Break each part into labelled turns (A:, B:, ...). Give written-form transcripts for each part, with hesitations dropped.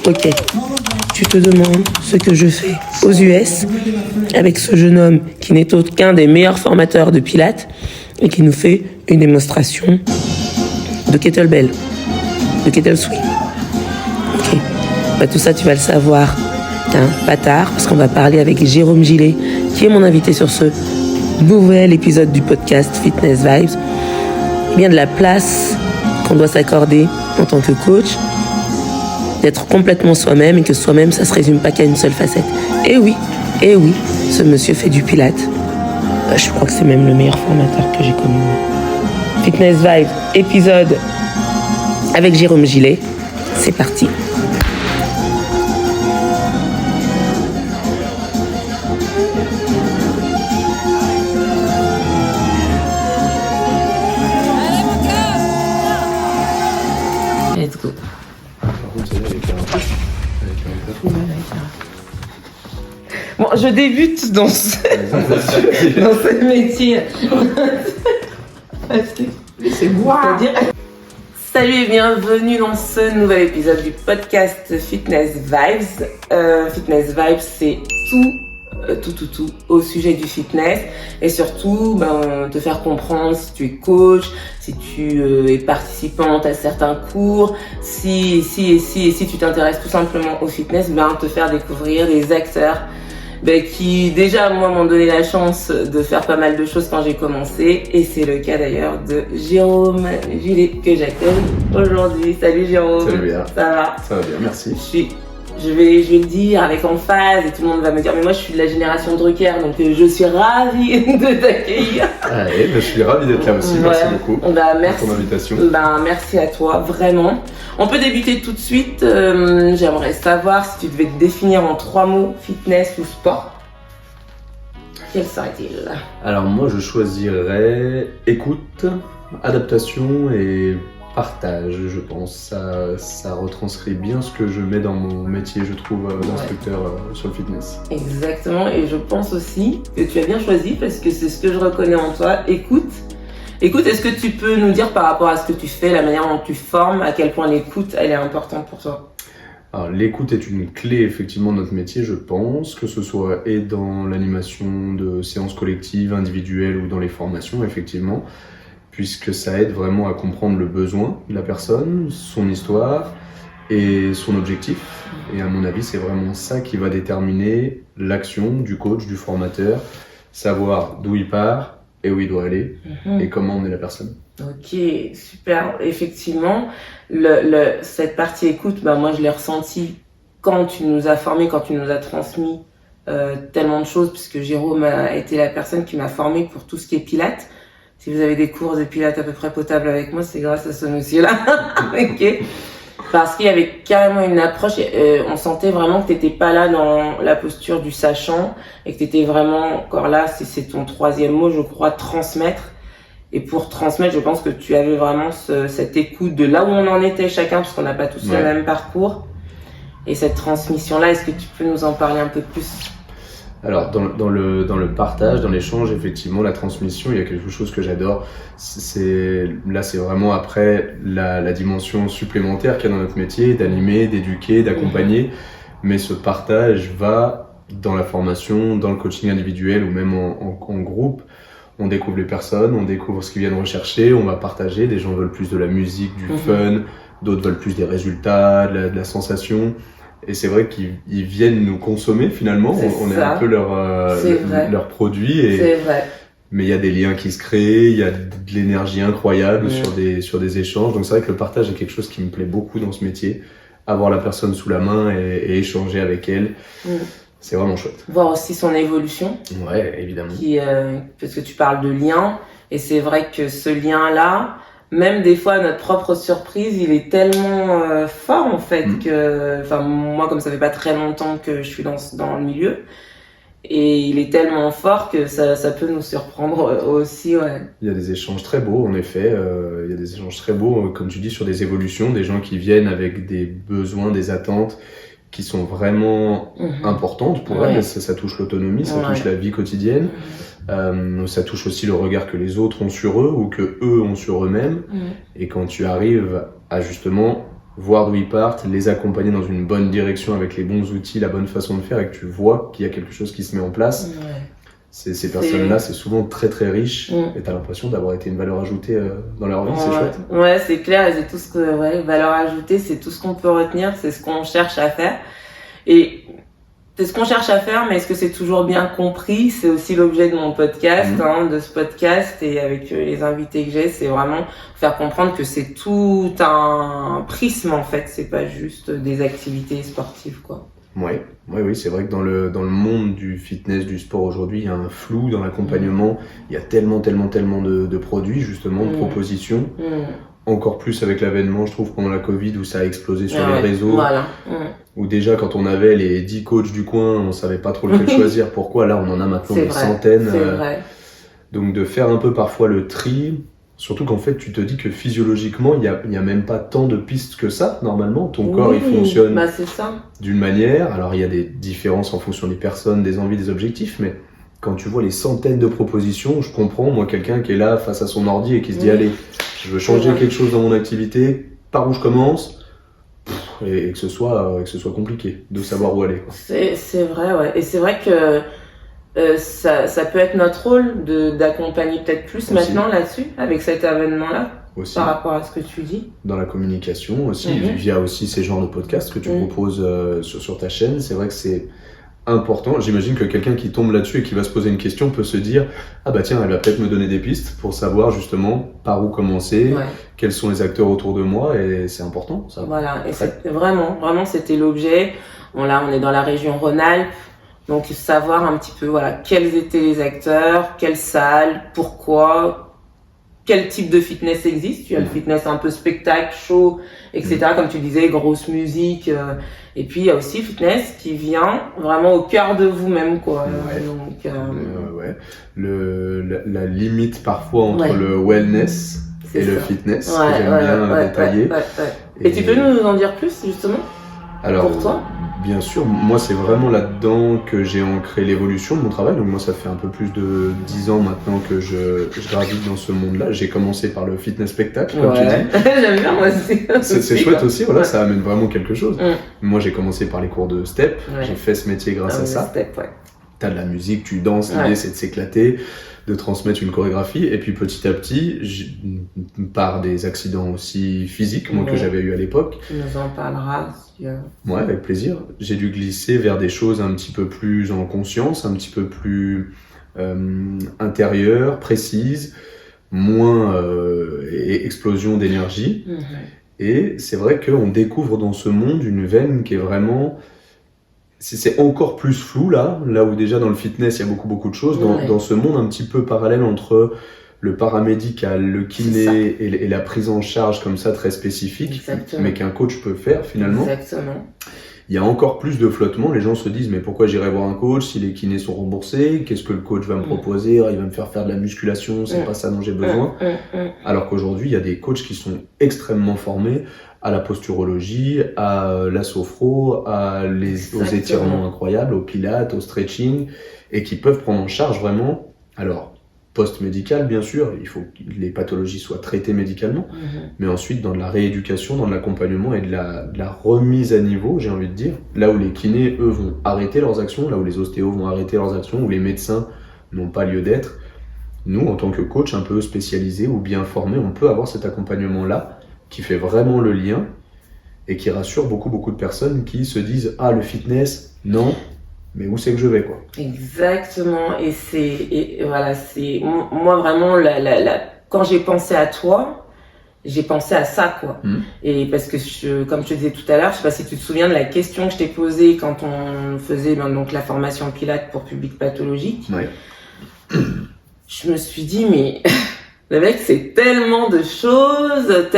A: Ok, tu te demandes ce que je fais aux US avec ce jeune homme qui n'est autre qu'un des meilleurs formateurs de pilates et qui nous fait une démonstration de kettlebell, de kettle swing. Ok, bah, tout ça tu vas le savoir pas tard parce qu'on va parler avec Jérôme Gillet qui est mon invité sur ce nouvel épisode du podcast Fitness Vibes. Et bien de la place qu'on doit s'accorder en tant que coach, d'être complètement soi-même et que soi-même ça se résume pas qu'à une seule facette. Et oui, ce monsieur fait du pilate. Je crois que c'est même le meilleur formateur que j'ai connu. Fitness Vibes, épisode avec Jérôme Gillet. C'est parti. Let's go. Bon, je débute dans ce métier. C'est moi. Salut et bienvenue dans ce nouvel épisode du podcast Fitness Vibes. Fitness Vibes, c'est tout au sujet du fitness et surtout te faire comprendre si tu es coach, si tu es participante à certains cours, si tu t'intéresses tout simplement au fitness, te faire découvrir des acteurs qui déjà moi m'ont donné la chance de faire pas mal de choses quand j'ai commencé et c'est le cas d'ailleurs de Jérôme Gillet que j'accueille aujourd'hui. Salut Jérôme.
B: Salut Léa.
A: Ça va?
B: Ça va bien, merci.
A: Je vais le dire avec emphase et tout le monde va me dire mais moi je suis de la génération Drucker donc je suis ravie de t'accueillir.
B: Allez, je suis ravi d'être là aussi, merci beaucoup
A: merci,
B: pour ton invitation.
A: Merci à toi, vraiment. On peut débuter tout de suite, j'aimerais savoir si tu devais te définir en 3 mots, fitness ou sport. Quel serait-il?
B: Alors moi je choisirais écoute, adaptation et partage, je pense. Ça retranscrit bien ce que je mets dans mon métier, je trouve, d'instructeur sur le fitness.
A: Exactement, et je pense aussi que tu as bien choisi parce que c'est ce que je reconnais en toi. Écoute, est-ce que tu peux nous dire par rapport à ce que tu fais, la manière dont tu formes, à quel point l'écoute, elle est importante pour toi?
B: Alors l'écoute est une clé effectivement de notre métier, je pense, que ce soit et dans l'animation de séances collectives, individuelles ou dans les formations, effectivement, puisque ça aide vraiment à comprendre le besoin de la personne, son histoire et son objectif. Et à mon avis, c'est vraiment ça qui va déterminer l'action du coach, du formateur, savoir d'où il part et où il doit aller et comment on est la personne. Ok,
A: super. Effectivement, cette partie écoute, moi je l'ai ressenti quand tu nous as formés, quand tu nous as transmis tellement de choses, puisque Jérôme a été la personne qui m'a formé pour tout ce qui est pilates. Si vous avez des cours de pilates à peu près potables avec moi, c'est grâce à ce monsieur-là. Ok. Parce qu'il y avait carrément une approche, on sentait vraiment que t'étais pas là dans la posture du sachant et que t'étais vraiment encore là, c'est ton 3e mot, je crois, transmettre. Et pour transmettre, je pense que tu avais vraiment cette écoute de là où on en était chacun, parce qu'on n'a pas tous le même parcours. Et cette transmission-là, est-ce que tu peux nous en parler un peu plus ?
B: Alors dans le partage, dans l'échange, effectivement, la transmission, il y a quelque chose que j'adore. C'est vraiment après la dimension supplémentaire qu'il y a dans notre métier, d'animer, d'éduquer, d'accompagner. Mais ce partage va dans la formation, dans le coaching individuel ou même en groupe. On découvre les personnes, on découvre ce qu'ils viennent rechercher, on va partager. Des gens veulent plus de la musique, du fun, d'autres veulent plus des résultats, de la sensation. Et c'est vrai qu'ils viennent nous consommer finalement, on est un peu leur produit.
A: C'est vrai.
B: Mais il y a des liens qui se créent, il y a de l'énergie incroyable sur des échanges. Donc c'est vrai que le partage est quelque chose qui me plaît beaucoup dans ce métier. Avoir la personne sous la main et échanger avec elle, c'est vraiment chouette.
A: Voir aussi son évolution.
B: Ouais, évidemment.
A: Parce que tu parles de lien, et c'est vrai que ce lien-là, même des fois, notre propre surprise, il est tellement fort en fait que, moi comme ça fait pas très longtemps que je suis dans le milieu, et il est tellement fort que ça peut nous surprendre aussi. Ouais.
B: Il y a des échanges très beaux en effet, il y a des échanges très beaux, comme tu dis, sur des évolutions, des gens qui viennent avec des besoins, des attentes qui sont vraiment importantes pour elles. Ça touche l'autonomie, ça touche la vie quotidienne. Ça touche aussi le regard que les autres ont sur eux ou que eux ont sur eux-mêmes. Et quand tu arrives à justement voir d'où ils partent, les accompagner dans une bonne direction avec les bons outils, la bonne façon de faire, et que tu vois qu'il y a quelque chose qui se met en place. Ces personnes-là, c'est souvent très très riche, et t'as l'impression d'avoir été une valeur ajoutée dans leur vie, c'est chouette.
A: Ouais, c'est clair, c'est tout ce que, valeur ajoutée, c'est tout ce qu'on peut retenir, c'est ce qu'on cherche à faire. Et c'est ce qu'on cherche à faire, mais est-ce que c'est toujours bien compris? C'est aussi l'objet de mon podcast, de ce podcast, et avec les invités que j'ai, c'est vraiment faire comprendre que c'est tout un prisme en fait, c'est pas juste des activités sportives quoi.
B: Oui, c'est vrai que dans le monde du fitness, du sport aujourd'hui, il y a un flou dans l'accompagnement, il y a tellement de produits justement, de propositions. Encore plus avec l'avènement, je trouve, pendant la Covid, où ça a explosé sur les réseaux.
A: Voilà.
B: Où déjà, quand on avait les 10 coachs du coin, on savait pas trop lequel choisir. Pourquoi? Là, on en a maintenant des centaines.
A: C'est vrai.
B: Donc, de faire un peu parfois le tri, surtout qu'en fait, tu te dis que physiologiquement, il y a même pas tant de pistes que ça, normalement. Ton corps, il fonctionne d'une manière. Alors, il y a des différences en fonction des personnes, des envies, des objectifs, mais quand tu vois les centaines de propositions, je comprends, moi, quelqu'un qui est là face à son ordi et qui se dit, allez, je veux changer quelque chose dans mon activité, par où je commence, et que ce soit compliqué de savoir où aller, quoi.
A: C'est vrai, ouais. Et c'est vrai que ça peut être notre rôle d'accompagner peut-être plus aussi maintenant là-dessus, avec cet événement-là, aussi, par rapport à ce que tu dis.
B: Dans la communication aussi, via aussi ces genres de podcasts que tu proposes sur ta chaîne. C'est vrai que c'est important. J'imagine que quelqu'un qui tombe là-dessus et qui va se poser une question peut se dire « Ah bah tiens, elle va peut-être me donner des pistes pour savoir justement par où commencer, quels sont les acteurs autour de moi » et c'est important ça.
A: Voilà, et c'est vraiment c'était l'objet. Bon là, on est dans la région Rhône-Alpes, donc savoir un petit peu quels étaient les acteurs, quelles salles, pourquoi, quel type de fitness existe. Tu as le fitness un peu spectacle, show, etc. Comme tu disais, grosse musique. Et puis il y a aussi le fitness qui vient vraiment au cœur de vous-même, quoi. Donc,
B: la limite parfois entre le wellness et le fitness, que j'aime bien détailler.
A: Et tu peux nous en dire plus justement?
B: Alors,
A: pour toi?
B: Bien sûr, moi c'est vraiment là-dedans que j'ai ancré l'évolution de mon travail. Donc moi ça fait un peu plus de 10 ans maintenant que je gravite dans ce monde-là. J'ai commencé par le fitness spectacle, comme tu dis.
A: J'aime bien moi aussi.
B: C'est chouette aussi, ça amène vraiment quelque chose. Moi j'ai commencé par les cours de step, j'ai fait ce métier grâce à ça. T'as de la musique, tu danses, l'idée c'est de s'éclater, de transmettre une chorégraphie, et puis petit à petit, par des accidents aussi physiques, moi que j'avais eu à l'époque.
A: Tu nous en parleras.
B: Ouais, avec plaisir. J'ai dû glisser vers des choses un petit peu plus en conscience, un petit peu plus intérieures, précises, moins explosion d'énergie. Et c'est vrai qu'on découvre dans ce monde une veine qui est vraiment... C'est encore plus flou là où déjà dans le fitness il y a beaucoup de choses, dans ce monde un petit peu parallèle entre le paramédical, le kiné et la prise en charge comme ça très spécifique, mais qu'un coach peut faire finalement. Il y a encore plus de flottement, les gens se disent mais pourquoi j'irais voir un coach si les kinés sont remboursés, qu'est-ce que le coach va me proposer, il va me faire de la musculation, c'est pas ça dont j'ai besoin. Alors qu'aujourd'hui il y a des coachs qui sont extrêmement formés à la posturologie, à la sophro, aux étirements incroyables, au pilates, au stretching, et qui peuvent prendre en charge vraiment, alors post-médical bien sûr, il faut que les pathologies soient traitées médicalement, mais ensuite dans de la rééducation, dans de l'accompagnement et de la remise à niveau, j'ai envie de dire, là où les kinés, eux, vont arrêter leurs actions, là où les ostéos vont arrêter leurs actions, où les médecins n'ont pas lieu d'être, nous, en tant que coach un peu spécialisés ou bien formés, on peut avoir cet accompagnement-là, qui fait vraiment le lien et qui rassure beaucoup de personnes qui se disent « Ah, le fitness, non, mais où c'est que je vais, quoi ?»
A: Exactement, moi vraiment, quand j'ai pensé à toi, j'ai pensé à ça, quoi. Et parce que, comme je te disais tout à l'heure, je sais pas si tu te souviens de la question que je t'ai posée quand on faisait donc, la formation Pilates pour public pathologique. Je me suis dit, mais... Le mec, c'est tellement de choses,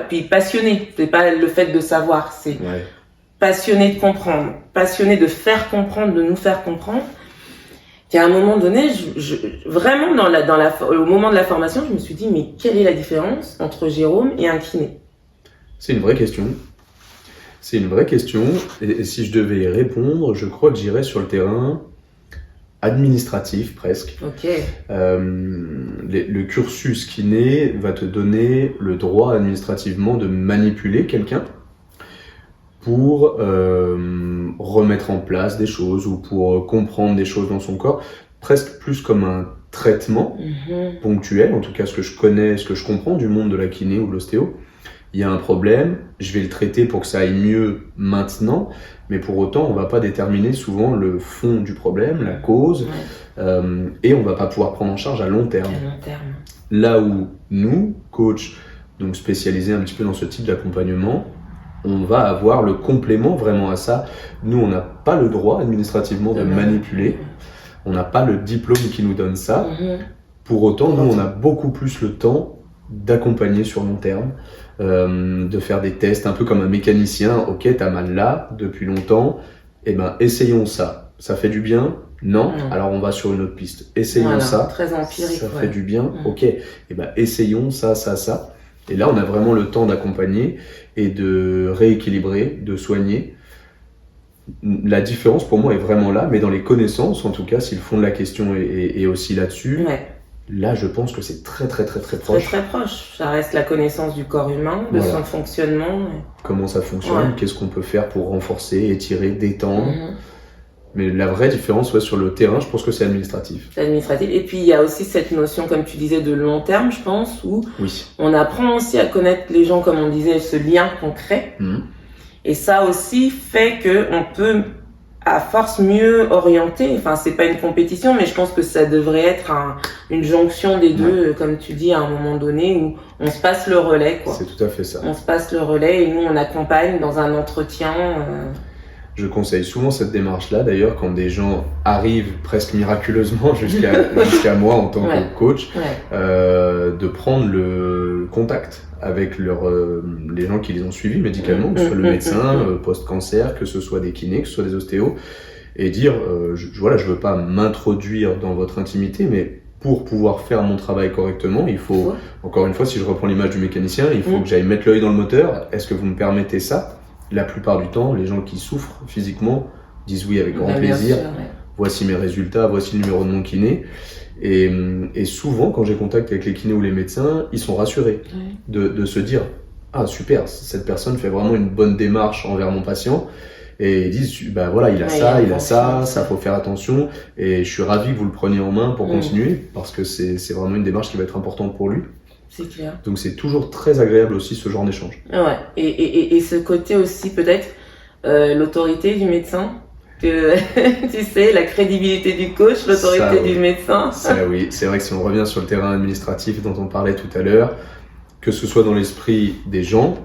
A: puis passionné. C'est pas le fait de savoir, c'est passionné de comprendre, passionné de faire comprendre, de nous faire comprendre. Qu'à un moment donné, vraiment au moment de la formation, je me suis dit, mais quelle est la différence entre Jérôme et un kiné?
B: C'est une vraie question. Et si je devais y répondre, je crois que j'irais sur le terrain administratif presque. Le cursus kiné va te donner le droit administrativement de manipuler quelqu'un pour remettre en place des choses ou pour comprendre des choses dans son corps, presque plus comme un traitement ponctuel, en tout cas ce que je connais, ce que je comprends du monde de la kiné ou de l'ostéo. Il y a un problème, je vais le traiter pour que ça aille mieux maintenant, mais pour autant, on va pas déterminer souvent le fond du problème, la cause, et on va pas pouvoir prendre en charge à long terme. Là où nous, coachs, donc spécialisés un petit peu dans ce type d'accompagnement, on va avoir le complément vraiment à ça. Nous, on n'a pas le droit administrativement de manipuler, on n'a pas le diplôme qui nous donne ça. Pour autant, nous, on a beaucoup plus le temps d'accompagner sur long terme, de faire des tests, un peu comme un mécanicien. Ok, t'as mal là depuis longtemps, eh ben essayons ça. Ça fait du bien? Non. Alors on va sur une autre piste. Essayons ça.
A: Très empirique.
B: Ça fait du bien? Ok. Eh ben essayons ça. Et là, on a vraiment le temps d'accompagner et de rééquilibrer, de soigner. La différence pour moi est vraiment là, mais dans les connaissances, en tout cas, si le fond de la question est aussi là-dessus. Là, je pense que c'est très proche.
A: Très proche. Ça reste la connaissance du corps humain, de son fonctionnement.
B: Comment ça fonctionne, qu'est-ce qu'on peut faire pour renforcer, étirer, détendre. Mais la vraie différence sur le terrain, je pense que c'est administratif.
A: C'est administratif. Et puis, il y a aussi cette notion, comme tu disais, de long terme, je pense, où on apprend aussi à connaître les gens, comme on disait, ce lien qu'on crée. Et ça aussi fait qu'on peut, à force, mieux orienter. Enfin, c'est pas une compétition, mais je pense que ça devrait être une jonction des deux, comme tu dis, à un moment donné, où on se passe le relais, quoi.
B: C'est tout à fait ça.
A: On se passe le relais et nous, on accompagne dans un entretien.
B: Je conseille souvent cette démarche-là, d'ailleurs, quand des gens arrivent presque miraculeusement jusqu'à moi en tant que coach, de prendre le contact avec les gens qui les ont suivis médicalement, que ce soit le médecin, post-cancer, que ce soit des kinés, que ce soit des ostéos, et dire, je veux pas m'introduire dans votre intimité, mais pour pouvoir faire mon travail correctement, il faut, encore une fois, si je reprends l'image du mécanicien, il faut que j'aille mettre l'œil dans le moteur. Est-ce que vous me permettez ça? La plupart du temps, les gens qui souffrent physiquement disent oui avec grand plaisir.
A: Sûr,
B: Voici mes résultats, voici le numéro de mon kiné. Et souvent, quand j'ai contact avec les kinés ou les médecins, ils sont rassurés de se dire « Ah super, cette personne fait vraiment une bonne démarche envers mon patient. » Et ils disent « Bah voilà, il a ça, faut faire attention. Et je suis ravi que vous le preniez en main pour continuer, parce que c'est vraiment une démarche qui va être importante pour lui. »
A: C'est clair.
B: Donc c'est toujours très agréable aussi ce genre d'échange.
A: Ouais. Et ce côté aussi peut-être l'autorité du médecin, que tu sais, la crédibilité du coach, l'autorité du médecin.
B: Ça oui, c'est vrai que si on revient sur le terrain administratif dont on parlait tout à l'heure, que ce soit dans l'esprit des gens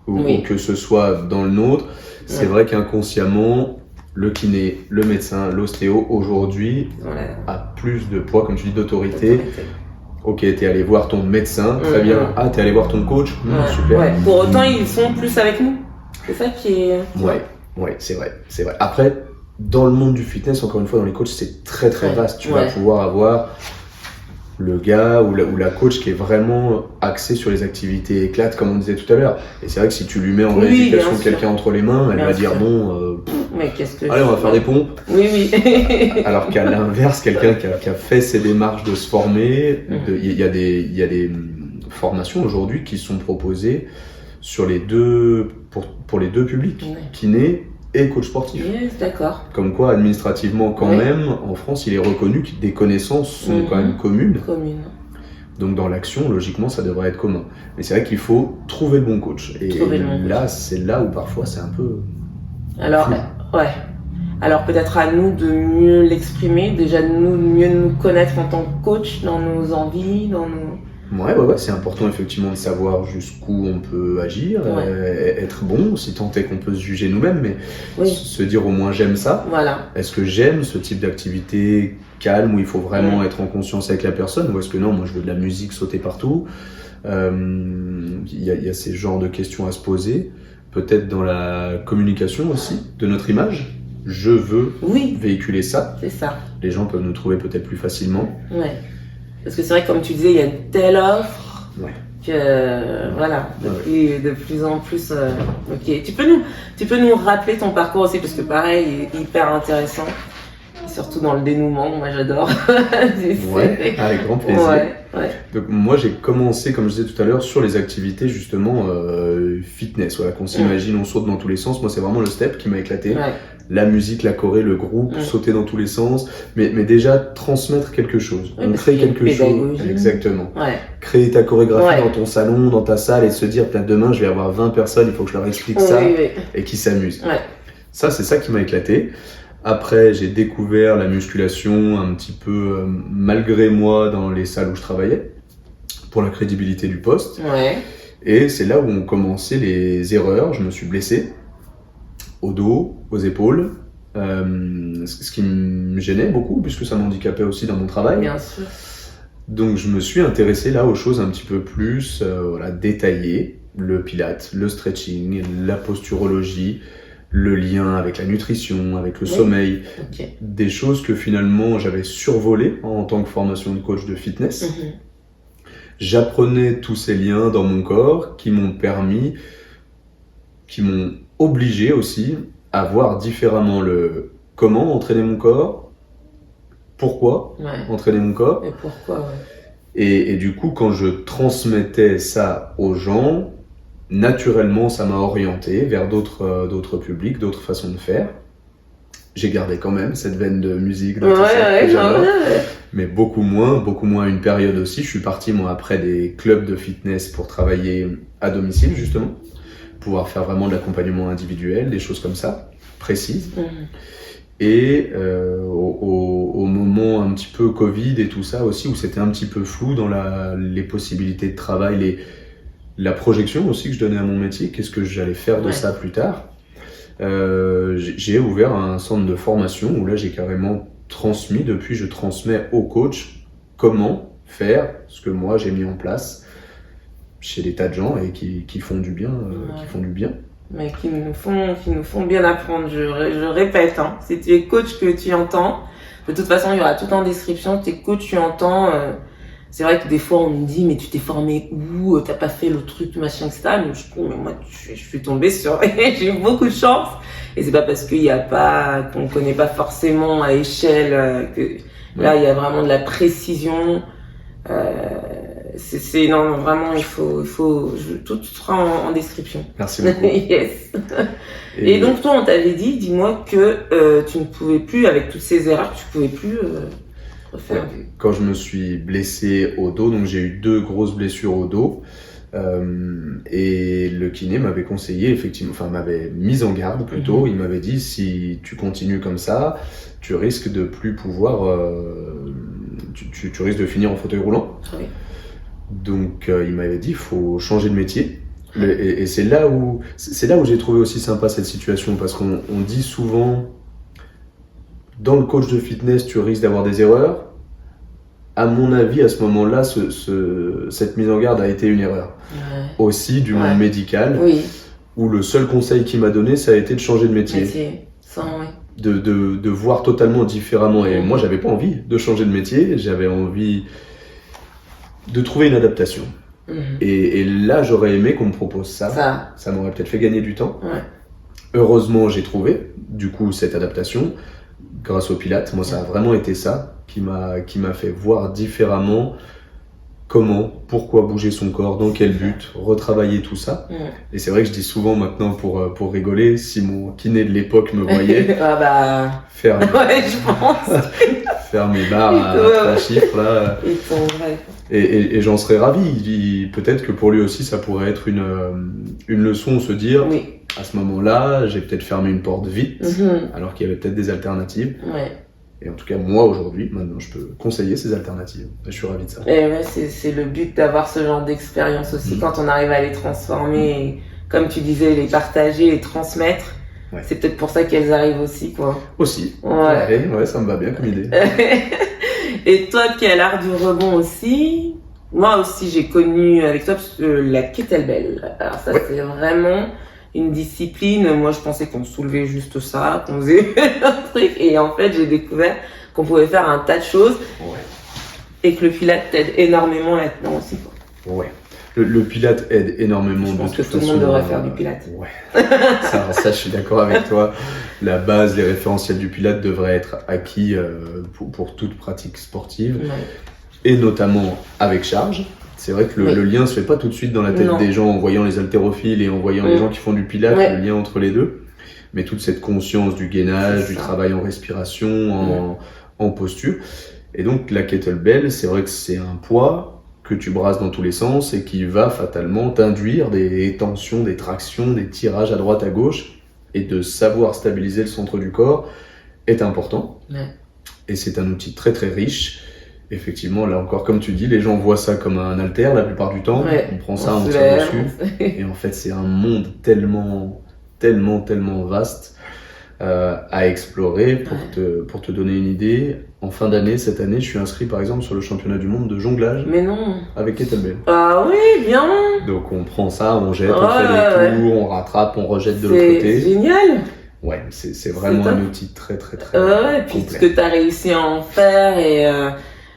B: ou que ce soit dans le nôtre, c'est vrai qu'inconsciemment, le kiné, le médecin, l'ostéo aujourd'hui a plus de poids, comme tu dis, d'autorité. Ok, t'es allé voir ton médecin, très bien. Ah, t'es allé voir ton coach, super.
A: Pour autant, ils sont plus avec nous. C'est ça qui est...
B: Ouais, c'est vrai. Après, dans le monde du fitness, encore une fois, dans les coachs, c'est très vaste. Tu vas pouvoir avoir le gars ou la coach qui est vraiment axé sur les activités éclates, comme on disait tout à l'heure. Et c'est vrai que si tu lui mets en rééducation quelqu'un entre les mains, elle va dire
A: mais qu'est-ce que
B: allez, on va faire des pompes.
A: Oui.
B: Alors qu'à l'inverse, quelqu'un qui a fait ses démarches de se former, il y a des formations aujourd'hui qui sont proposées sur les deux, pour les deux publics, kiné et coach sportif.
A: D'accord.
B: Comme quoi, administrativement, quand même, en France, il est reconnu que des connaissances sont quand même communes. Donc dans l'action, logiquement, ça devrait être commun. Mais c'est vrai qu'il faut trouver le bon coach. Et là, c'est là où parfois c'est un peu...
A: Alors peut-être à nous de mieux l'exprimer, déjà de mieux nous connaître en tant que coach, dans nos envies, dans nos...
B: Ouais, c'est important effectivement de savoir jusqu'où on peut agir, être bon, si tant est qu'on peut se juger nous-mêmes, mais se dire au moins j'aime ça. Est-ce que j'aime ce type d'activité calme où il faut vraiment être en conscience avec la personne, ou est-ce que non, moi je veux de la musique sauter partout? Il y a ces genres de questions à se poser, peut-être dans la communication aussi, de notre image. Je veux véhiculer ça.
A: C'est ça.
B: Les gens peuvent nous trouver peut-être plus facilement.
A: Parce que c'est vrai que comme tu disais, il y a une telle offre que de plus en plus. Tu peux nous rappeler ton parcours aussi, parce que pareil, il est hyper intéressant. Surtout dans le dénouement, moi j'adore.
B: Ouais, avec grand plaisir.
A: Ouais.
B: Donc moi j'ai commencé, comme je disais tout à l'heure, sur les activités justement fitness. Voilà, qu'on s'imagine, on saute dans tous les sens. Moi c'est vraiment le step qui m'a éclaté.
A: Ouais.
B: La musique, la choré, le groupe, sauter dans tous les sens, mais déjà transmettre quelque chose.
A: Ouais,
B: on crée quelque chose. Exactement.
A: Ouais.
B: Créer ta chorégraphie dans ton salon, dans ta salle et se dire peut-être demain je vais avoir 20 personnes, il faut que je leur explique ça et qu'ils s'amusent.
A: Ouais.
B: Ça c'est ça qui m'a éclaté. Après, j'ai découvert la musculation un petit peu malgré moi dans les salles où je travaillais, pour la crédibilité du poste.
A: Ouais.
B: Et c'est là où ont commencé les erreurs. Je me suis blessé au dos, aux épaules, ce qui me gênait beaucoup, puisque ça m'handicapait aussi dans mon travail.
A: Bien sûr.
B: Donc je me suis intéressé là aux choses un petit peu plus détaillées, le pilates, le stretching, la posturologie, le lien avec la nutrition, avec le sommeil, des choses que finalement j'avais survolées en tant que formation de coach de fitness. J'apprenais tous ces liens dans mon corps qui m'ont permis, qui m'ont obligé aussi à voir différemment le comment entraîner mon corps, pourquoi entraîner mon corps,
A: et pourquoi,
B: et du coup quand je transmettais ça aux gens, naturellement, ça m'a orienté vers d'autres publics, d'autres façons de faire. J'ai gardé quand même cette veine de musique, de tout ça que j'adore, mais beaucoup moins à une période aussi. Je suis parti moi après des clubs de fitness pour travailler à domicile justement, pouvoir faire vraiment de l'accompagnement individuel, des choses comme ça, précises. Et au moment un petit peu Covid et tout ça aussi, où c'était un petit peu flou dans les possibilités de travail, la projection aussi que je donnais à mon métier, qu'est-ce que j'allais faire de ça plus tard. J'ai ouvert un centre de formation où là j'ai carrément transmis, depuis je transmets aux coachs comment faire ce que moi j'ai mis en place chez des tas de gens et qui font du bien, qui font du bien.
A: Mais qui nous font bien apprendre, je répète, hein. Si tu es coach que tu entends, de toute façon il y aura tout en description, tu es coach, tu entends, c'est vrai que des fois on me dit mais tu t'es formé où, t'as pas fait le truc machin etc, mais moi je suis tombée sur, j'ai eu beaucoup de chance, et c'est pas parce qu'il y a pas, qu'on connaît pas forcément à échelle, que là il y a vraiment de la précision, non, vraiment il faut tout sera en description.
B: Merci beaucoup.
A: Yes. Et donc toi on t'avait dit, dis-moi que tu ne pouvais plus, avec toutes ces erreurs, tu pouvais plus refaire.
B: Quand je me suis blessé au dos, donc j'ai eu 2 grosses blessures au dos, et le kiné m'avait conseillé effectivement, enfin m'avait mis en garde plutôt, il m'avait dit si tu continues comme ça, tu risques de plus pouvoir, tu risques de finir en fauteuil roulant.
A: Oui.
B: Donc il m'avait dit il faut changer de métier. Et c'est là où j'ai trouvé aussi sympa cette situation, parce qu'on dit souvent dans le coach de fitness tu risques d'avoir des erreurs. À mon avis, à ce moment-là, cette mise en garde a été une erreur. Aussi du monde médical, où le seul conseil qu'il m'a donné, ça a été de changer de métier. De voir totalement différemment. Et moi, j'avais pas envie de changer de métier, j'avais envie de trouver une adaptation. Et là, j'aurais aimé qu'on me propose ça. Ça m'aurait peut-être fait gagner du temps. Heureusement, j'ai trouvé, du coup, cette adaptation. Grâce au Pilates, moi ça a vraiment été ça qui m'a fait voir différemment comment, pourquoi bouger son corps, dans quel but, retravailler tout ça. Et c'est vrai que je dis souvent maintenant pour rigoler, si mon kiné de l'époque me voyait faire, faire mes barres à 3 chiffres là, et j'en serais ravi. Peut-être que pour lui aussi ça pourrait être une leçon, se dire à ce moment-là, j'ai peut-être fermé une porte vite, alors qu'il y avait peut-être des alternatives. Et en tout cas, moi, aujourd'hui, maintenant, je peux conseiller ces alternatives. Et je suis ravi de ça.
A: Et c'est le but d'avoir ce genre d'expérience aussi, quand on arrive à les transformer, et, comme tu disais, les partager, les transmettre. C'est peut-être pour ça qu'elles arrivent aussi, quoi.
B: Aussi. Ça me va bien comme idée.
A: Et toi, qui as l'art du rebond aussi, moi aussi, j'ai connu avec toi la kettlebell. Alors ça, c'est vraiment une discipline. Moi, je pensais qu'on soulevait juste ça, qu'on faisait un truc. Et en fait, j'ai découvert qu'on pouvait faire un tas de choses. Et que le Pilates t'aide énormément là-dedans aussi, quoi.
B: Le Pilates aide énormément.
A: Je pense que tout le monde devrait faire du Pilates.
B: Ouais. ça, je suis d'accord avec toi. La base, les référentiels du Pilates devraient être acquis pour toute pratique sportive. Ouais. Et notamment avec charge. C'est vrai que le lien se fait pas tout de suite dans la tête des gens en voyant les haltérophiles et en voyant les gens qui font du Pilates, le lien entre les deux. Mais toute cette conscience du gainage, du travail en respiration, en posture. Et donc la kettlebell, c'est vrai que c'est un poids que tu brasses dans tous les sens et qui va fatalement t'induire des tensions, des tractions, des tirages à droite à gauche. Et de savoir stabiliser le centre du corps est important. Ouais. Et c'est un outil très très riche. Effectivement, là encore, comme tu dis, les gens voient ça comme un haltère la plupart du temps. Ouais. On prend ça, on tire dessus. Et en fait, c'est un monde tellement vaste à explorer. Pour te donner une idée, en fin d'année, cette année, je suis inscrit par exemple sur le championnat du monde de jonglage.
A: Mais non.
B: Avec kettlebell.
A: Ah oui, bien.
B: Donc on prend ça, on jette, on fait des tours, on rattrape, on rejette de l'autre côté.
A: C'est génial.
B: Ouais, c'est vraiment un outil très
A: puis ce que tu as réussi à en faire et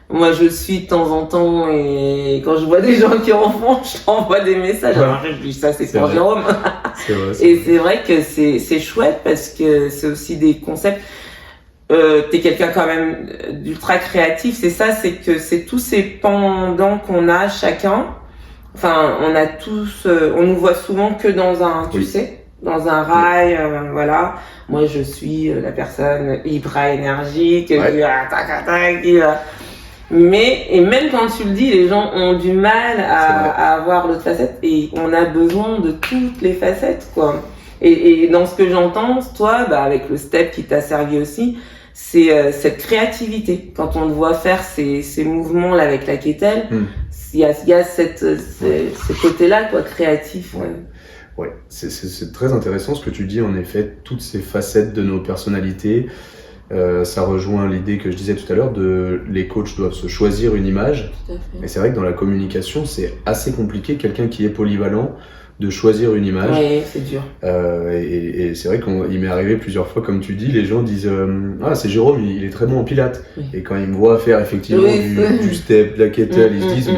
A: moi je suis de temps en temps et quand je vois des gens qui en font, je t'envoie des messages. Ouais. Alors je dis ça c'est pour Jérôme. C'est vrai, c'est vrai que c'est chouette parce que c'est aussi des concepts. T'es quelqu'un quand même d'ultra créatif, c'est ça, c'est que c'est tous ces pendants qu'on a chacun. Enfin, on a tous, on nous voit souvent que dans un, tu sais, dans un rail, voilà. Moi, je suis la personne hyper énergique, qui mais, et même quand tu le dis, les gens ont du mal à avoir l'autre facette et on a besoin de toutes les facettes, quoi. Et dans ce que j'entends, toi, avec le step qui t'a servi aussi, c'est cette créativité. Quand on te voit faire ces mouvements-là avec la kettle, il y a ce côté-là, quoi, créatif.
B: Ouais, c'est très intéressant ce que tu dis, en effet, toutes ces facettes de nos personnalités. Ça rejoint l'idée que je disais tout à l'heure de les coachs doivent se choisir une image. Et c'est vrai que dans la communication, c'est assez compliqué, quelqu'un qui est polyvalent, de choisir une image.
A: Oui, c'est dur.
B: Et c'est vrai qu'il m'est arrivé plusieurs fois, comme tu dis, les gens disent ah, c'est Jérôme, il est très bon en pilates. Oui. Et quand ils me voient faire effectivement du step, de la kettle, ils se disent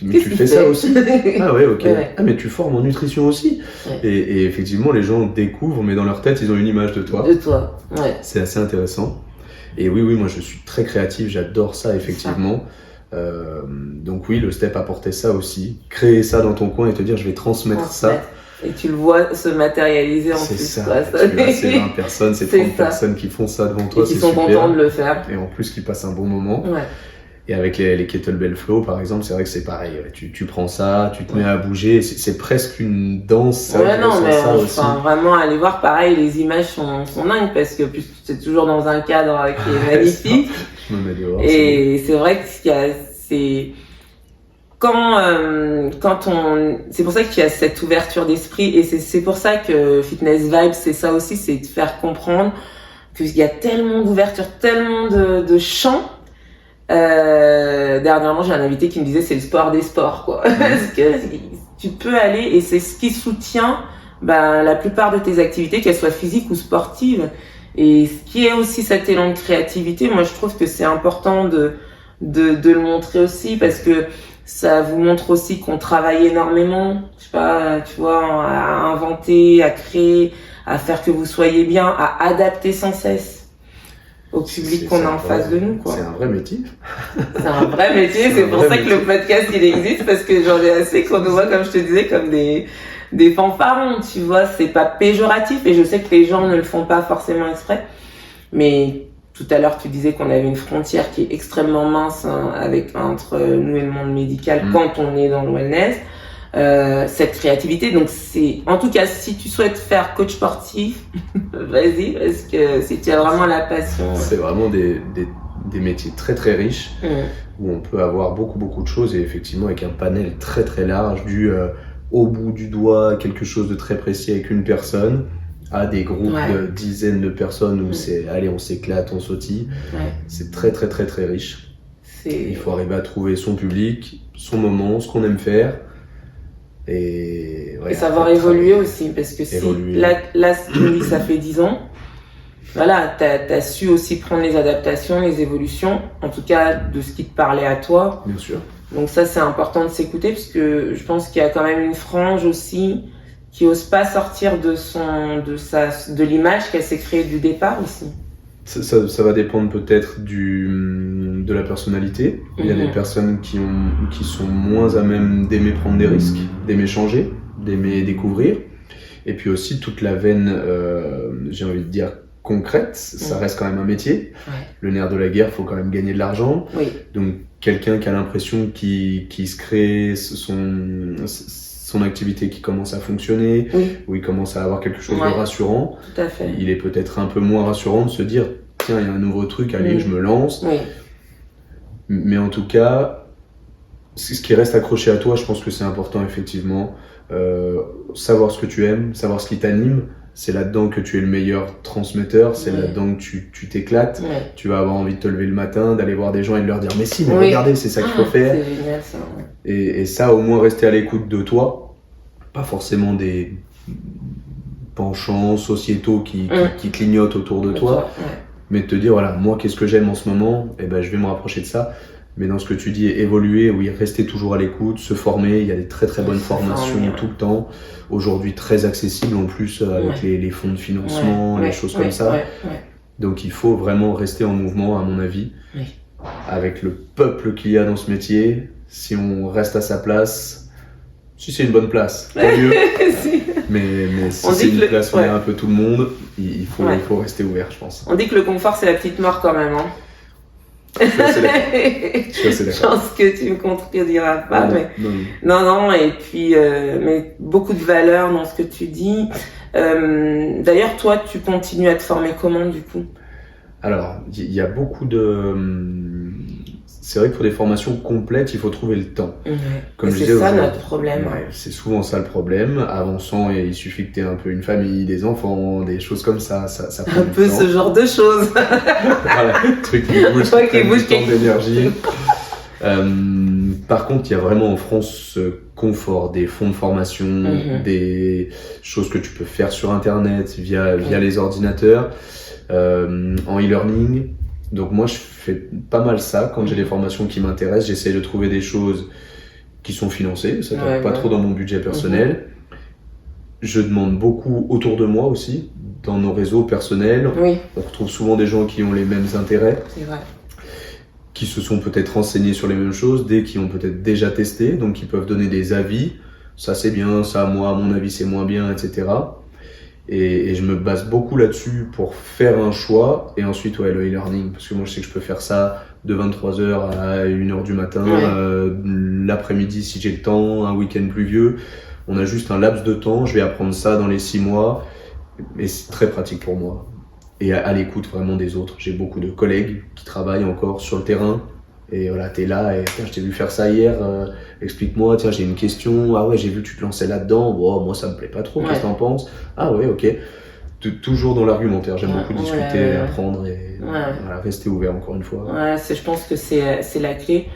B: mais tu fais ça aussi? Ah ouais, ok. Ouais. Ah mais tu formes en nutrition aussi. Ouais. Et effectivement, les gens découvrent, mais dans leur tête, ils ont une image de toi.
A: De toi, ouais.
B: C'est assez intéressant. Et oui, moi je suis très créatif, j'adore ça effectivement. Donc oui, le step apportait ça aussi. Créer ça dans ton coin et te dire je vais transmettre ça.
A: Et tu le vois se matérialiser en plus.
B: C'est ça. C'est 20 personnes, c'est 30 personnes qui font ça devant toi.
A: Et qui sont contents de le faire.
B: Et en plus qui passent un bon moment.
A: Ouais.
B: Et avec les kettlebell flow, par exemple, c'est vrai que c'est pareil. Tu prends ça, tu te mets à bouger. C'est presque une danse. Ça,
A: ouais, non, mais enfin, vraiment, aller voir, pareil, les images sont dingues parce que c'est toujours dans un cadre qui est magnifique.
B: Je me mets dehors.
A: Et c'est vrai que c'est quand on, c'est pour ça qu'il y a cette ouverture d'esprit et c'est pour ça que Fitness Vibes, c'est ça aussi, c'est de faire comprendre qu'il y a tellement d'ouverture, tellement de champs. Dernièrement, j'ai un invité qui me disait c'est le sport des sports, quoi. Parce que tu peux aller et c'est ce qui soutient la plupart de tes activités, qu'elles soient physiques ou sportives. Et ce qui est aussi cet élan de créativité, moi je trouve que c'est important de le montrer aussi parce que ça vous montre aussi qu'on travaille énormément, je sais pas, tu vois, à inventer, à créer, à faire que vous soyez bien, à adapter sans cesse au public qu'on a en face de nous, quoi.
B: C'est un vrai métier.
A: C'est un vrai métier, c'est pour ça que le podcast il existe parce que j'en ai assez qu'on nous voit, comme je te disais, comme des fanfarons, tu vois, c'est pas péjoratif et je sais que les gens ne le font pas forcément exprès. Mais tout à l'heure, tu disais qu'on avait une frontière qui est extrêmement mince entre nous et le monde médical quand on est dans le wellness. Cette créativité, donc c'est, en tout cas, si tu souhaites faire coach sportif, vas-y, parce que si tu as vraiment la passion.
B: C'est vraiment des métiers très très riches où on peut avoir beaucoup de choses et effectivement avec un panel très très large du au bout du doigt quelque chose de très précis avec une personne à des groupes de dizaines de personnes où c'est allez on s'éclate, on sautille. C'est très très très très riche. Il faut arriver à trouver son public, son moment, ce qu'on aime faire. Et
A: savoir évoluer aussi parce que là ça fait 10 ans. Voilà, t'as su aussi prendre les adaptations, les évolutions, en tout cas de ce qui te parlait à toi.
B: Bien sûr.
A: Donc ça, c'est important de s'écouter parce que je pense qu'il y a quand même une frange aussi qui ose pas sortir de l'image qu'elle s'est créée du départ aussi.
B: Ça va dépendre peut-être de la personnalité. Il y a des personnes qui sont moins à même d'aimer prendre des risques, d'aimer changer, d'aimer découvrir. Et puis aussi toute la veine, j'ai envie de dire, concrète, ça reste quand même un métier. Ouais. Le nerf de la guerre, il faut quand même gagner de l'argent. Oui. Donc quelqu'un qui a l'impression qu'il se crée son activité qui commence à fonctionner, où il commence à avoir quelque chose de rassurant,
A: tout à fait.
B: Il est peut-être un peu moins rassurant de se dire tiens, il y a un nouveau truc, allez, je me lance. Oui. Mais en tout cas, ce qui reste accroché à toi, je pense que c'est important effectivement. Savoir ce que tu aimes, savoir ce qui t'anime, c'est là-dedans que tu es le meilleur transmetteur, c'est là-dedans que tu t'éclates. Tu vas avoir envie de te lever le matin, d'aller voir des gens et de leur dire mais si, mais regardez, c'est ça qu'il faut faire.
A: C'est génial, ça.
B: Et ça, au moins rester à l'écoute de toi, pas forcément des penchants sociétaux qui clignotent autour de toi, mais de te dire voilà, moi qu'est-ce que j'aime en ce moment, et ben je vais me rapprocher de ça. Mais dans ce que tu dis, évoluer, oui, rester toujours à l'écoute, se former. Il y a des très très bonnes formations tout le temps. Aujourd'hui, très accessibles en plus avec les fonds de financement, les choses comme ça. Donc il faut vraiment rester en mouvement, à mon avis. Avec le peuple qu'il y a dans ce métier, si on reste à sa place, si c'est une bonne place, tant mieux. Mais si c'est une place où il y a un peu tout le monde, il faut rester ouvert, je pense.
A: On dit que le confort, c'est la petite mort quand même. Hein.
B: Je suis assez d'accord.
A: Je pense que tu me contrediras pas, non, et puis mais beaucoup de valeur dans ce que tu dis. D'ailleurs, toi, tu continues à te former comment du coup?
B: Alors, il y a beaucoup de. C'est vrai que pour des formations complètes, il faut trouver le temps.
A: Comme je disais, c'est ça notre problème.
B: C'est souvent ça le problème. Avançant, il suffit que tu aies un peu une famille, des enfants, des choses comme ça. Ça prend
A: un peu ce genre de choses.
B: Voilà, truc qui bouge, qui bouge d'énergie. Par contre, il y a vraiment en France ce confort des fonds de formation, des choses que tu peux faire sur Internet via les ordinateurs, en e-learning. Donc moi, je fais pas mal ça. Quand j'ai des formations qui m'intéressent, j'essaie de trouver des choses qui sont financées. Ça ne pas trop dans mon budget personnel. Je demande beaucoup autour de moi aussi, dans nos réseaux personnels. On retrouve souvent des gens qui ont les mêmes intérêts. C'est vrai. Qui se sont peut-être renseignés sur les mêmes choses, qui ont peut-être déjà testé, donc qui peuvent donner des avis. Ça c'est bien, ça moi, à mon avis c'est moins bien, etc. Et je me base beaucoup là-dessus pour faire un choix. Et ensuite, le e-learning, parce que moi je sais que je peux faire ça de 23h à 1h du matin, l'après-midi si j'ai le temps, un week-end pluvieux. On a juste un laps de temps, je vais apprendre ça dans les 6 mois. Et c'est très pratique pour moi. Et à l'écoute vraiment des autres. J'ai beaucoup de collègues qui travaillent encore sur le terrain. Et voilà, t'es là et tiens, je t'ai vu faire ça hier, explique-moi, tiens, j'ai une question. Ah ouais, j'ai vu que tu te lançais là-dedans. Bon, moi, ça me plaît pas trop, qu'est-ce que t'en penses? Ah ouais, ok. Toujours dans l'argumentaire, j'aime beaucoup discuter, apprendre et rester ouvert encore une fois.
A: Je pense que c'est la clé.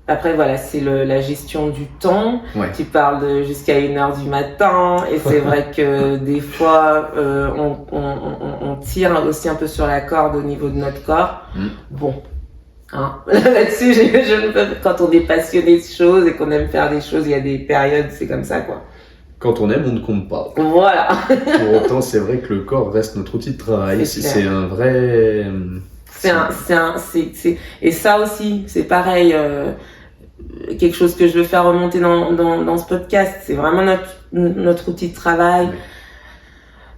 A: Après, voilà, c'est la gestion du temps. Tu parles de jusqu'à 1h du matin. Et c'est vrai que des fois, on tire aussi un peu sur la corde au niveau de notre corps. Bon. Là-dessus, quand on est passionné de choses et qu'on aime faire des choses, il y a des périodes, c'est comme ça, quoi.
B: Quand on aime, on ne compte pas.
A: Voilà.
B: Pour autant, c'est vrai que le corps reste notre outil de travail. C'est un vrai...
A: Et ça aussi, c'est pareil, quelque chose que je veux faire remonter dans ce podcast. C'est vraiment notre outil de travail.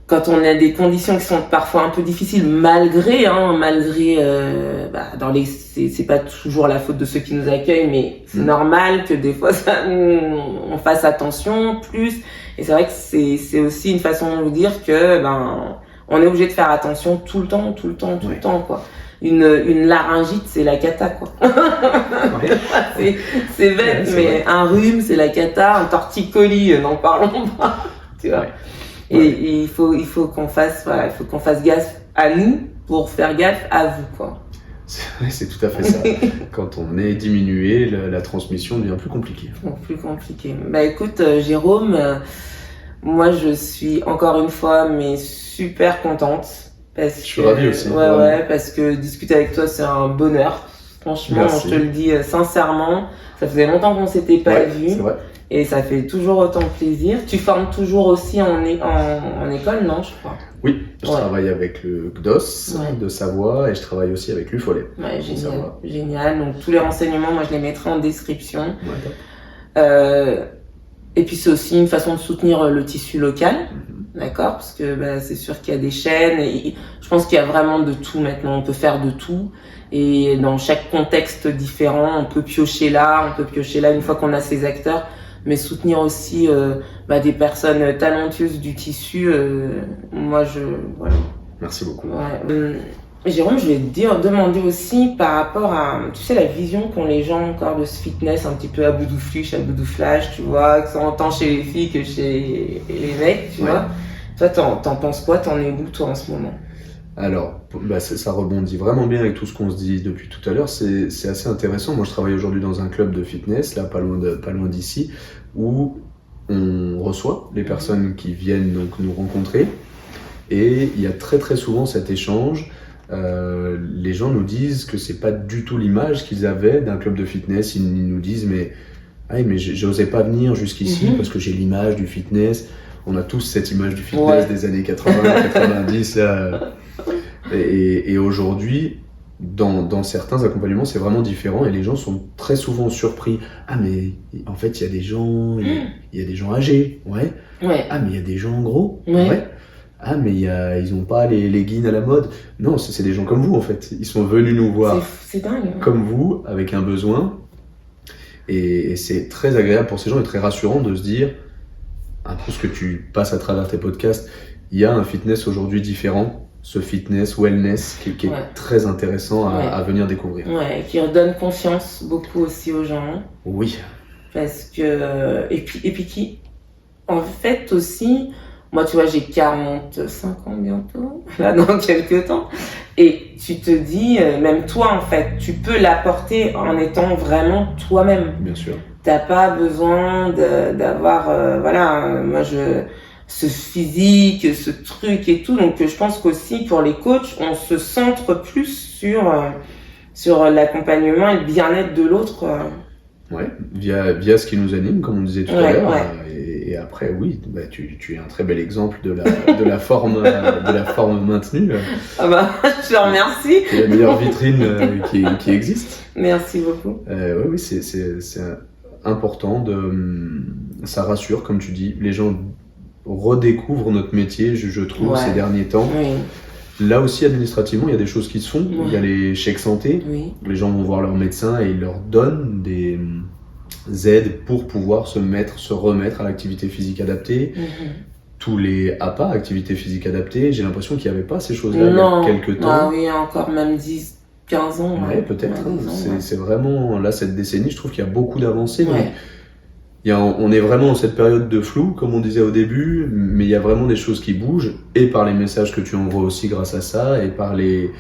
A: Quand on a des conditions qui sont parfois un peu difficiles, malgré c'est pas toujours la faute de ceux qui nous accueillent, mais c'est normal que des fois on fasse attention plus. Et c'est vrai que c'est aussi une façon de vous dire que on est obligé de faire attention tout le temps, quoi. Une laryngite, c'est la cata, quoi. c'est bête, mais un rhume, c'est la cata. Un torticolis, n'en parlons pas. Tu vois. Et il faut qu'on fasse gaffe à nous pour faire gaffe à vous, quoi.
B: C'est tout à fait ça. Quand on est diminué, la transmission devient plus compliquée.
A: Écoute, Jérôme, moi je suis encore une fois super contente.
B: Je suis ravi aussi.
A: Parce que discuter avec toi, c'est un bonheur. Franchement,
B: Merci.
A: je te le dis sincèrement, ça faisait longtemps qu'on s'était pas vu.
B: C'est vrai.
A: Et ça fait toujours autant plaisir. Tu formes toujours aussi en école, non, je crois?
B: Oui, je travaille avec le GDOS de Savoie et je travaille aussi avec l'UFOLET.
A: Ouais, génial. Génial. Donc, tous les renseignements, moi, je les mettrai en description. Et puis, c'est aussi une façon de soutenir le tissu local. D'accord? Parce que c'est sûr qu'il y a des chaînes et je pense qu'il y a vraiment de tout maintenant. On peut faire de tout. Et dans chaque contexte différent, on peut piocher là, une fois qu'on a ces acteurs. Mais soutenir aussi des personnes talentueuses du tissu, moi voilà.
B: Merci beaucoup.
A: Jérôme, je vais te demander aussi par rapport à, tu sais, la vision qu'ont les gens encore de ce fitness un petit peu à boudouffluche, à boudoufflage, tu vois, que ça entend chez les filles que chez les mecs, tu vois. Toi, t'en penses quoi? T'en es où, toi, en ce moment?
B: Alors, ça rebondit vraiment bien avec tout ce qu'on se dit depuis tout à l'heure. C'est assez intéressant. Moi, je travaille aujourd'hui dans un club de fitness, là, pas loin d'ici, où on reçoit les personnes qui viennent donc nous rencontrer. Et il y a très très souvent cet échange. Les gens nous disent que c'est pas du tout l'image qu'ils avaient d'un club de fitness. Ils nous disent mais j'osais pas venir jusqu'ici parce que j'ai l'image du fitness. On a tous cette image du fitness des années 80, 90 là. Et aujourd'hui, dans certains accompagnements, c'est vraiment différent et les gens sont très souvent surpris. Ah mais en fait, il y a des gens âgés, Ah mais il y a des gens gros, Ah mais ils ont pas les leggings à la mode. Non, c'est des gens comme vous en fait. Ils sont venus nous voir
A: c'est dingue,
B: comme vous, avec un besoin. Et c'est très agréable pour ces gens et très rassurant de se dire, un peu ce que tu passes à travers tes podcasts, il y a un fitness aujourd'hui différent. Ce fitness, wellness, qui est très intéressant à venir découvrir.
A: Qui redonne confiance beaucoup aussi aux gens.
B: Oui.
A: Parce que... Et puis qui... En fait aussi... Moi, tu vois, j'ai 45 ans bientôt, là, dans quelques temps. Et tu te dis, même toi, en fait, tu peux l'apporter en étant vraiment toi-même.
B: Bien sûr.
A: T'as pas besoin d'avoir, ce physique, ce truc et tout. Donc, je pense qu'aussi, pour les coachs, on se centre plus sur l'accompagnement et le bien-être de l'autre.
B: Via ce qui nous anime, comme on disait tout à l'heure. Et après, oui, tu es un très bel exemple de la forme maintenue.
A: Je te remercie.
B: C'est la meilleure vitrine qui existe.
A: Merci beaucoup.
B: Oui, c'est important. Ça rassure, comme tu dis. Les gens redécouvrent notre métier, je trouve, ces derniers temps. Là aussi, administrativement, il y a des choses qui se font. Il y a les chèques santé. Les gens vont voir leur médecin et ils leur donnent des aides pour pouvoir se remettre à l'activité physique adaptée. Tous les APA, activité physique adaptée, j'ai l'impression qu'il n'y avait pas ces choses-là il y a quelques temps.
A: Oui, encore même 10, 15 ans.
B: Peut-être. C'est vraiment, là, cette décennie, je trouve qu'il y a beaucoup d'avancées. On est vraiment dans cette période de flou, comme on disait au début, mais il y a vraiment des choses qui bougent, et par les messages que tu envoies aussi grâce à ça, et par les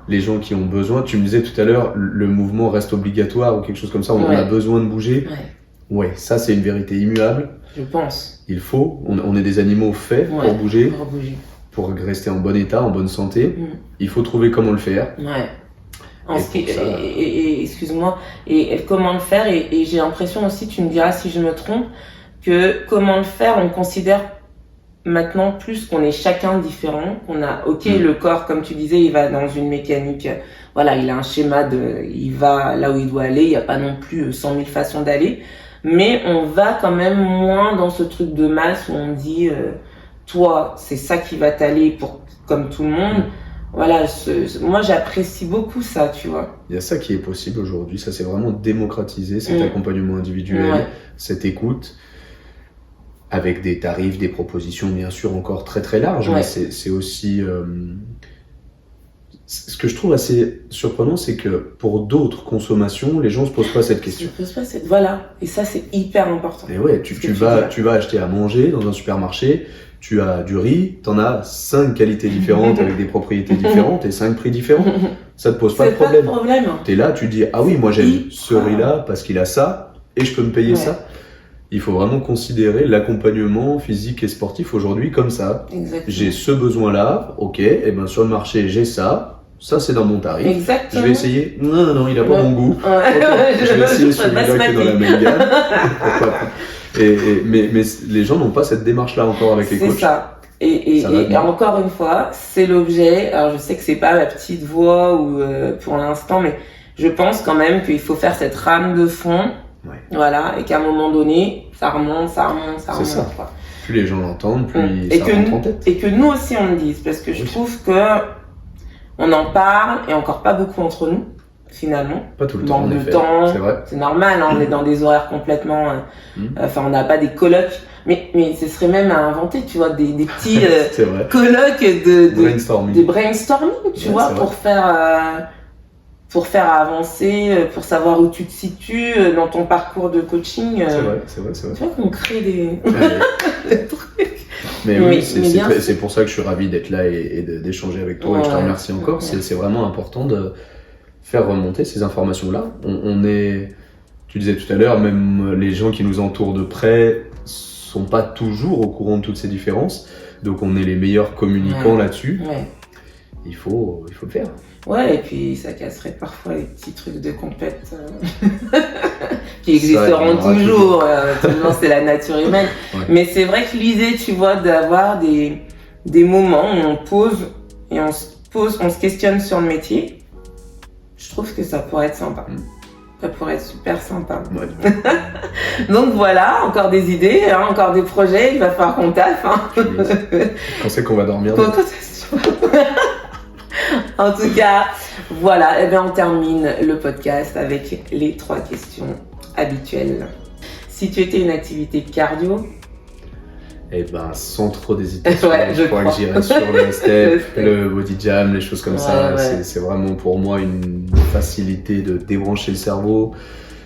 B: gens qui ont besoin. Tu me disais tout à l'heure, le mouvement reste obligatoire ou quelque chose comme ça, on a besoin de bouger. Ça c'est une vérité immuable.
A: Je pense.
B: Il faut, on est des animaux faits pour bouger, pour rester en bon état, en bonne santé. Il faut trouver comment le faire.
A: Excuse-moi, et comment le faire, et j'ai l'impression aussi, tu me diras si je me trompe, que comment le faire, on considère maintenant plus qu'on est chacun différent, qu'on a, le corps, comme tu disais, il va dans une mécanique, il a un schéma il va là où il doit aller, il n'y a pas non plus 100 000 façons d'aller, mais on va quand même moins dans ce truc de masse où on dit, toi, c'est ça qui va t'aller comme tout le monde. Moi j'apprécie beaucoup ça, tu vois.
B: Il y a ça qui est possible aujourd'hui, ça c'est vraiment démocratisé, cet accompagnement individuel, cette écoute, avec des tarifs, des propositions bien sûr encore très très larges, mais c'est aussi... Ce que je trouve assez surprenant, c'est que pour d'autres consommations, les gens se posent pas cette question.
A: Et ça c'est hyper important.
B: Et tu vas acheter à manger dans un supermarché, tu as du riz, t'en as 5 qualités différentes avec des propriétés différentes et 5 prix différents. Ça te pose pas de problème. T'es là, tu dis, ah oui, moi j'aime ce riz-là parce qu'il a ça et je peux me payer ça. Il faut vraiment considérer l'accompagnement physique et sportif aujourd'hui comme ça.
A: Exactement.
B: J'ai ce besoin-là, ok, et bien sur le marché j'ai ça, ça c'est dans mon tarif.
A: Exactement.
B: Je vais essayer. Non, il a pas mon goût.
A: Ouais.
B: Okay, je vais essayer celui-là qui est dans la même gamme. Mais les gens n'ont pas cette démarche-là encore avec les coachs.
A: C'est ça. Et encore une fois, c'est l'objet. Alors je sais que c'est pas la petite voix ou pour l'instant, mais je pense quand même qu'il faut faire cette rame de fond.
B: Ouais.
A: Voilà, et qu'à un moment donné, ça remonte.
B: Ça.
A: Quoi.
B: Plus les gens l'entendent, plus
A: et
B: ça
A: que
B: rentre en tête.
A: Et que nous aussi on le dise, parce que je trouve que on en parle, et encore pas beaucoup entre nous, finalement.
B: Pas tout le temps, en effet.
A: Temps,
B: c'est vrai.
A: C'est normal, hein, on est dans des horaires complètement... Enfin, on n'a pas des colloques, mais ce serait même à inventer, tu vois, des petits colloques de brainstorming, tu vois, pour faire avancer, pour savoir où tu te situes dans ton parcours de coaching.
B: C'est vrai.
A: Tu vois qu'on crée des trucs.
B: Mais oui, c'est pour ça que je suis ravi d'être là et d'échanger avec toi, et je te remercie encore. Ouais. C'est vraiment important de faire remonter ces informations-là. On est, tu disais tout à l'heure, même les gens qui nous entourent de près sont pas toujours au courant de toutes ces différences, donc on est les meilleurs communicants là-dessus. Ouais. Il faut le faire.
A: Ouais, et puis ça casserait parfois les petits trucs de compète qui existeront toujours. C'est la nature humaine. Ouais. Mais c'est vrai que l'idée, tu vois, d'avoir des moments où on pose et on se questionne sur le métier, je trouve que ça pourrait être sympa. Ça pourrait être super sympa. Ouais. Donc voilà, encore des idées, hein, encore des projets, il va falloir qu'on taffe. Hein.
B: Quand c'est qu'on va dormir?
A: En tout cas, voilà, et bien on termine le podcast avec les 3 questions habituelles. Si tu étais une activité cardio?
B: Eh ben, sans trop d'hésitation, je crois que j'irais sur le step, le body jam, les choses comme ça. Ouais. C'est vraiment pour moi une facilité de débrancher le cerveau,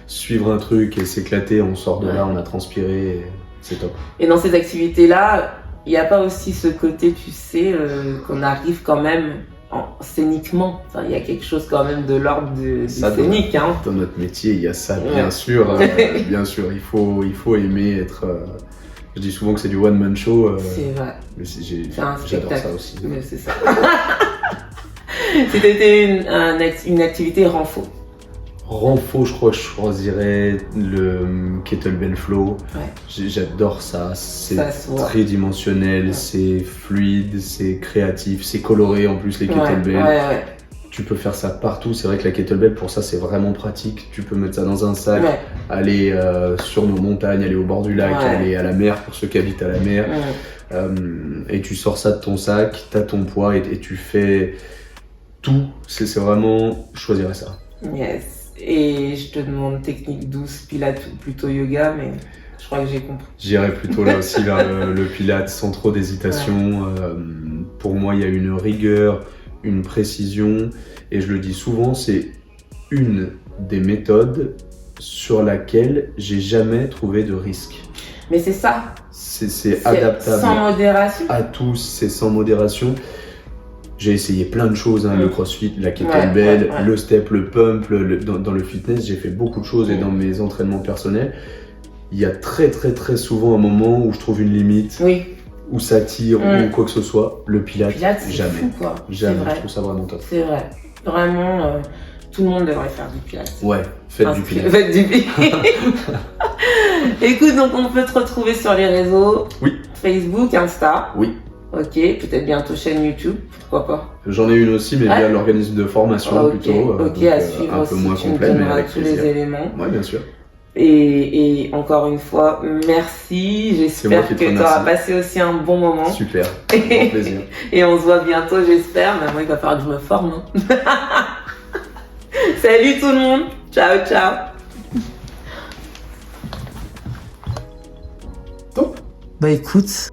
B: suivre un truc et s'éclater. On sort de là, on a transpiré, c'est top.
A: Et dans ces activités-là, il n'y a pas aussi ce côté, tu sais, qu'on arrive quand même scéniquement, enfin, il y a quelque chose quand même de l'ordre du scénique.
B: Dans notre métier, il y a ça, bien sûr. Bien sûr, il faut aimer être... je dis souvent que c'est du one-man show.
A: C'est vrai.
B: J'adore ça aussi.
A: Mais c'est ça. C'était une activité renfo.
B: Renfo, je crois que je choisirais le kettlebell flow. Ouais. J'adore ça. C'est tridimensionnel, c'est fluide, c'est créatif, c'est coloré en plus les kettlebells. Ouais. Tu peux faire ça partout. C'est vrai que la kettlebell, pour ça, c'est vraiment pratique. Tu peux mettre ça dans un sac, aller sur nos montagnes, aller au bord du lac, aller à la mer pour ceux qui habitent à la mer. Et tu sors ça de ton sac, tu as ton poids et tu fais tout. C'est vraiment, je choisirais ça.
A: Yes. Et je te demande technique douce, pilates ou plutôt yoga, mais je crois que j'ai compris.
B: J'irais plutôt là aussi vers le pilates sans trop d'hésitation. Pour moi, il y a une rigueur, une précision, et je le dis souvent, c'est une des méthodes sur laquelle j'ai jamais trouvé de risque.
A: Mais c'est ça.
B: C'est adaptable.
A: Sans modération.
B: À tous, c'est sans modération. J'ai essayé plein de choses, le crossfit, la kettlebell, le step, le pump, dans le fitness, j'ai fait beaucoup de choses et dans mes entraînements personnels, il y a très souvent un moment où je trouve une limite, où ça tire ou quoi que ce soit. Le pilates jamais.
A: Fou, quoi.
B: Jamais, je trouve ça vraiment top.
A: C'est vrai, vraiment, tout le monde devrait faire du pilates.
B: Ouais, faites du pilates.
A: Faites du pilates. Écoute, donc on peut te retrouver sur les réseaux, Facebook, Insta.
B: Oui.
A: Ok, peut-être bientôt chaîne YouTube, pourquoi pas.
B: J'en ai une aussi, mais via l'organisme de formation plutôt.
A: Ok, à suivre
B: un peu moins
A: tu
B: complet,
A: mais avec tous les éléments.
B: Oui, bien sûr.
A: Et encore une fois, merci. J'espère que tu auras passé aussi un bon moment.
B: Super, grand plaisir.
A: Et on se voit bientôt, j'espère. Mais moi, il va falloir que je me forme. Salut tout le monde. Ciao, ciao.
B: Top.
A: Bah écoute...